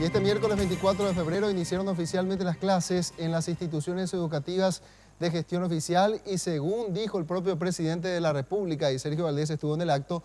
Y este miércoles 24 de febrero iniciaron oficialmente las clases en las instituciones educativas de gestión oficial y según dijo el propio presidente de la República, y Sergio Valdés estuvo en el acto,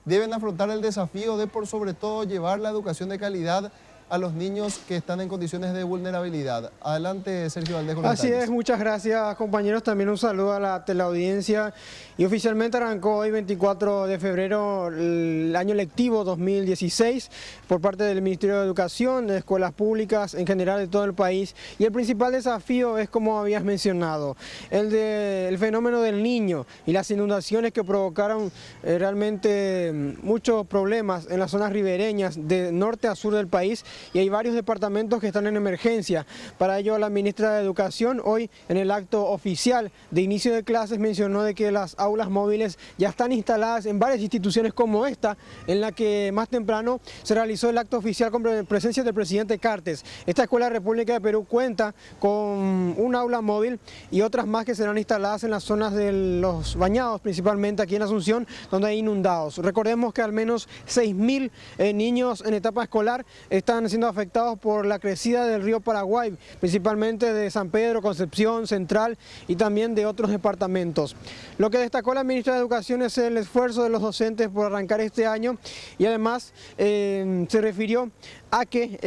deben afrontar el desafío de por sobre todo llevar la educación de calidad a los niños que están en condiciones de vulnerabilidad. Adelante, Sergio Valdés, con Así detalles. es, muchas gracias, compañeros. También un saludo a la teleaudiencia. Y oficialmente arrancó hoy, 24 de febrero, el año lectivo 2016 por parte del Ministerio de Educación, de escuelas públicas en general de todo el país. Y el principal desafío es, como habías mencionado, el fenómeno del Niño y las inundaciones que provocaron realmente muchos problemas en las zonas ribereñas de norte a sur del país. Y hay varios departamentos que están en emergencia. Para ello, la ministra de Educación hoy en el acto oficial de inicio de clases mencionó de que las aulas móviles ya están instaladas en varias instituciones como esta, en la que más temprano se realizó el acto oficial con presencia del presidente Cartes. Esta Escuela de República de Perú cuenta con un aula móvil y otras más que serán instaladas en las zonas de los bañados, principalmente aquí en Asunción, donde hay inundados. Recordemos que al menos 6.000 niños en etapa escolar están siendo afectados por la crecida del río Paraguay, principalmente de San Pedro, Concepción, Central y también de otros departamentos. Lo que destacó la ministra de Educación es el esfuerzo de los docentes por arrancar este año y además se refirió a que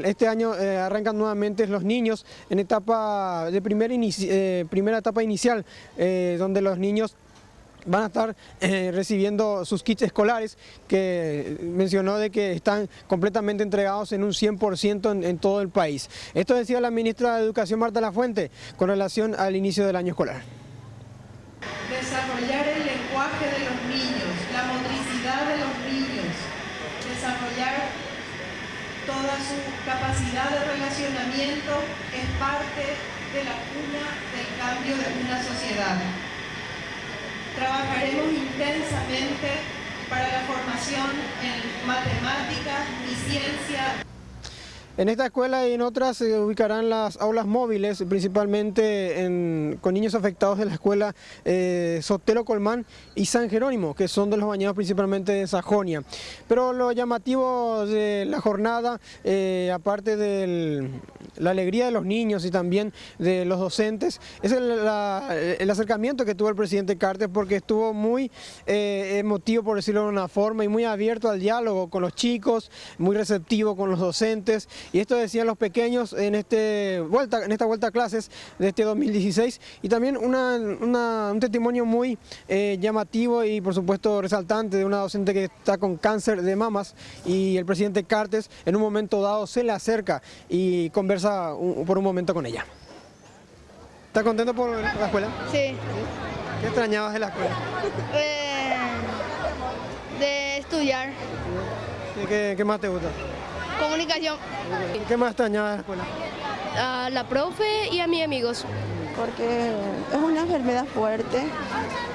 este año arrancan nuevamente los niños en etapa de primera etapa inicial, donde los niños van a estar recibiendo sus kits escolares, que mencionó de que están completamente entregados en un 100% en todo el país. Esto decía la ministra de Educación, Marta Lafuente, con relación al inicio del año escolar. Desarrollar el lenguaje de los niños, la motricidad de los niños, desarrollar toda su capacidad de relacionamiento es parte de la cuna del cambio de una sociedad. Trabajaremos intensamente para la formación en matemáticas y ciencia. En esta escuela y en otras se ubicarán las aulas móviles, principalmente con niños afectados de la escuela Sotelo Colmán y San Jerónimo, que son de los bañados principalmente de Sajonia. Pero lo llamativo de la jornada, aparte de la alegría de los niños y también de los docentes, es el acercamiento que tuvo el presidente Cartes, porque estuvo muy emotivo, por decirlo de una forma, y muy abierto al diálogo con los chicos, muy receptivo con los docentes. Y esto decían los pequeños en esta vuelta a clases de este 2016, y también un testimonio muy llamativo y por supuesto resaltante de una docente que está con cáncer de mamas, y el presidente Cartes en un momento dado se le acerca y conversa por un momento con ella. ¿Estás contento por la escuela? Sí. ¿Qué extrañabas de la escuela? De estudiar. ¿Qué más te gusta? Comunicación. ¿Qué más extrañabas de la escuela? A la profe y a mis amigos. Porque es una enfermedad fuerte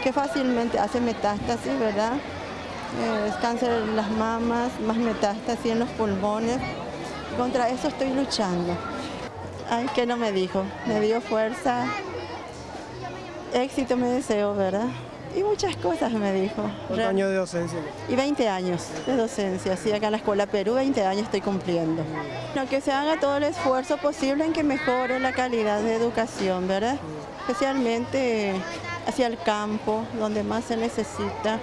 que fácilmente hace metástasis, ¿verdad? Es cáncer en las mamas, más metástasis en los pulmones. Contra eso estoy luchando. Ay, ¿qué no me dijo? Me dio fuerza, éxito me deseo, ¿verdad? Y muchas cosas me dijo. ¿Cuántos años de docencia? Y 20 años de docencia, sí, acá en la Escuela Perú, 20 años estoy cumpliendo. Que se haga todo el esfuerzo posible en que mejore la calidad de educación, ¿verdad? Especialmente hacia el campo, donde más se necesita.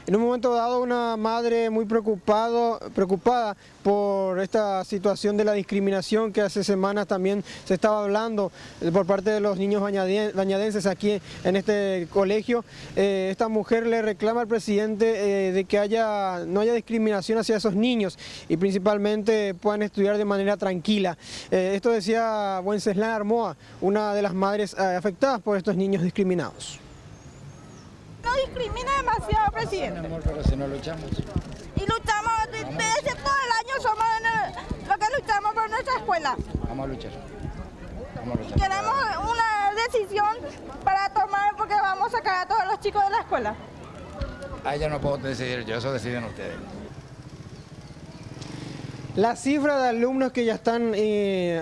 En un momento dado, una madre muy preocupada por esta situación de la discriminación que hace semanas también se estaba hablando por parte de los niños bañadenses aquí en este colegio. Esta mujer le reclama al presidente de que no haya discriminación hacia esos niños y principalmente puedan estudiar de manera tranquila. Esto decía Wenceslán Armoa, una de las madres afectadas por estos niños discriminados. No discrimina demasiado, presidente. Amor, pero si no luchamos. Y luchamos, desde todo el año somos lo que luchamos por nuestra escuela. Vamos a luchar. Vamos a luchar. Queremos una decisión para tomar porque vamos a sacar a todos los chicos de la escuela. Ahí ya no puedo decidir yo, eso deciden ustedes. La cifra de alumnos que ya están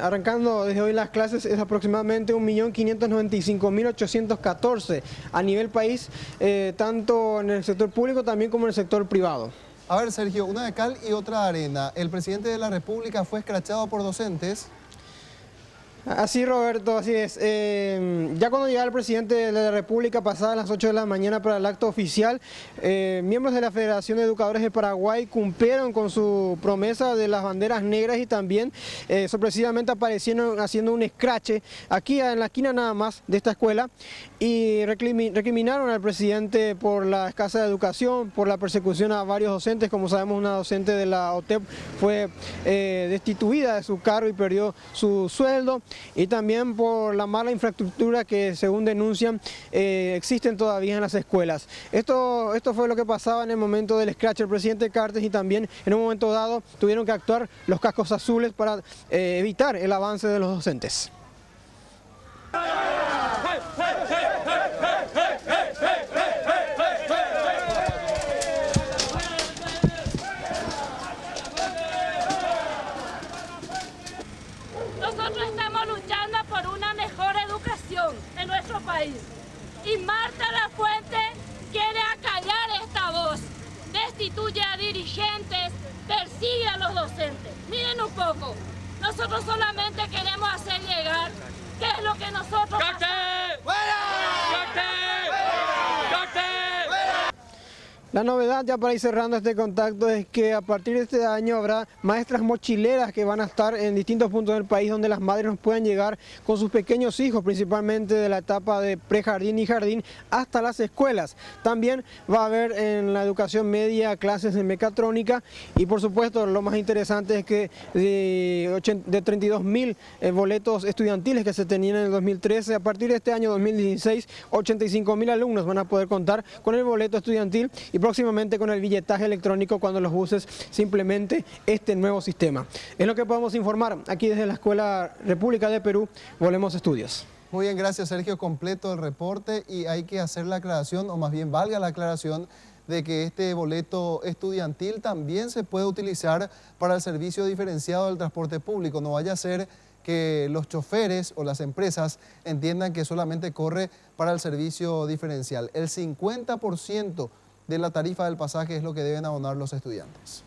arrancando desde hoy las clases es aproximadamente 1.595.814 a nivel país, tanto en el sector público también como en el sector privado. A ver, Sergio, una de cal y otra de arena. El presidente de la República fue escrachado por docentes. Así, Roberto, así es. Ya cuando llegaba el presidente de la República, pasadas las 8 de la mañana para el acto oficial, miembros de la Federación de Educadores de Paraguay cumplieron con su promesa de las banderas negras y también sorpresivamente aparecieron haciendo un escrache aquí en la esquina nada más de esta escuela y recriminaron al presidente por la escasa educación, por la persecución a varios docentes. Como sabemos, una docente de la OTEP fue destituida de su cargo y perdió su sueldo, y también por la mala infraestructura que, según denuncian, existen todavía en las escuelas. Esto fue lo que pasaba en el momento del scratch. El presidente Cartes y también en un momento dado tuvieron que actuar los cascos azules para evitar el avance de los docentes. Nosotros estamos luchando por una mejor educación en nuestro país. Y Marta Lafuente quiere acallar esta voz, destituye a dirigentes, persigue a los docentes. Miren un poco, nosotros solamente queremos hacer llegar qué es lo que nosotros... La novedad, ya para ir cerrando este contacto, es que a partir de este año habrá maestras mochileras que van a estar en distintos puntos del país donde las madres nos puedan llegar con sus pequeños hijos, principalmente de la etapa de prejardín y jardín hasta las escuelas. También va a haber en la educación media clases de mecatrónica y, por supuesto, lo más interesante es que de 32.000 boletos estudiantiles que se tenían en el 2013, a partir de este año 2016, 85.000 alumnos van a poder contar con el boleto estudiantil y próximamente con el billetaje electrónico cuando los buses se implemente este nuevo sistema. Es lo que podemos informar aquí desde la Escuela República de Perú. Volvemos a estudios. Muy bien, gracias, Sergio. Completo el reporte, y hay que hacer la aclaración, o más bien valga la aclaración, de que este boleto estudiantil también se puede utilizar para el servicio diferenciado del transporte público. No vaya a ser que los choferes o las empresas entiendan que solamente corre para el servicio diferencial. El 50% de la tarifa del pasaje es lo que deben abonar los estudiantes.